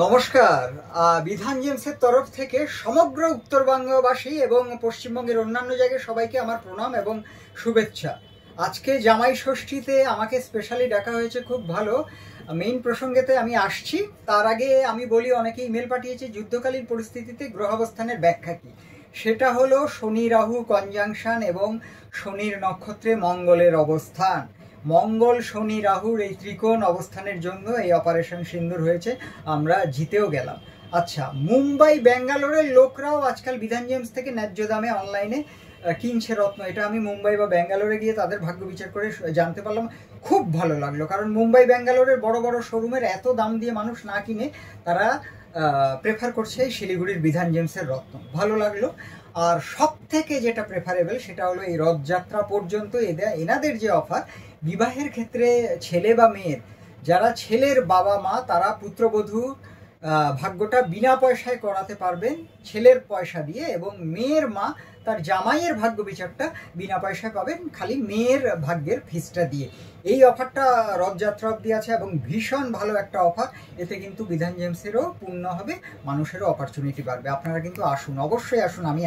নমস্কার। বিধান জেমসের তরফ থেকে সমগ্র উত্তরবঙ্গবাসী এবং পশ্চিমবঙ্গের অন্যান্য জায়গায় সবাইকে আমার প্রণাম এবং শুভেচ্ছা। আজকে জামাই ষষ্ঠীতে আমাকে স্পেশালি ডাকা হয়েছে, খুব ভালো। মেইন প্রসঙ্গেতে আমি আসছি, তার আগে আমি বলি, অনেকে ইমেল পাঠিয়েছে যুদ্ধকালীন পরিস্থিতিতে গ্রহাবস্থানের ব্যাখ্যা কী। সেটা হলো শনি রাহু কনজাংশন এবং শনির নক্ষত্রে মঙ্গলের অবস্থান। মঙ্গল শনি রাহুর এই ত্রিকোণ অবস্থানের জন্য এই অপারেশন সিন্দুর হয়েছে, আমরা জিতেও গেলাম। আচ্ছা, মুম্বাই ব্যাঙ্গালোরের লোকরাও আজকাল বিধান জেমস থেকে ন্যায্য দামে অনলাইনে কিনছে রত্ন। এটা আমি মুম্বাই বা ব্যাঙ্গালোরে গিয়ে তাদের ভাগ্য বিচার করে জানতে পারলাম। খুব ভালো লাগলো, কারণ মুম্বাই ব্যাঙ্গালোরের বড় বড় শোরুমের এত দাম দিয়ে মানুষ না কিনে তারা প্রেফার করছে শিলিগুড়ির বিধান জেমসের রত্ন। ভালো লাগলো। আর সব থেকে যেটা প্রেফারেবল সেটা হলো এই রথযাত্রা পর্যন্ত এনাদের যে অফার, বিবাহের ক্ষেত্রে ছেলে বা মেয়ের, যারা ছেলের বাবা মা তারা পুত্রবধূ ভাগ্যটা বিনা পয়সায় করাতে পারবেন ছেলের পয়সা দিয়ে, এবং মেয়ের মা তার জামাইয়ের ভাগ্য বিচারটা বিনা পয়সায় পাবেন খালি মেয়ের ভাগ্যের ফিসটা দিয়ে। এই অফারটা রথযাত্রা অবধি আছে এবং ভীষণ ভালো একটা অফার। এতে কিন্তু বিধান জেমসেরও পূর্ণ হবে, মানুষেরও অপরচুনিটি বাড়বে। আপনারা কিন্তু আসুন, অবশ্যই আসুন। আমি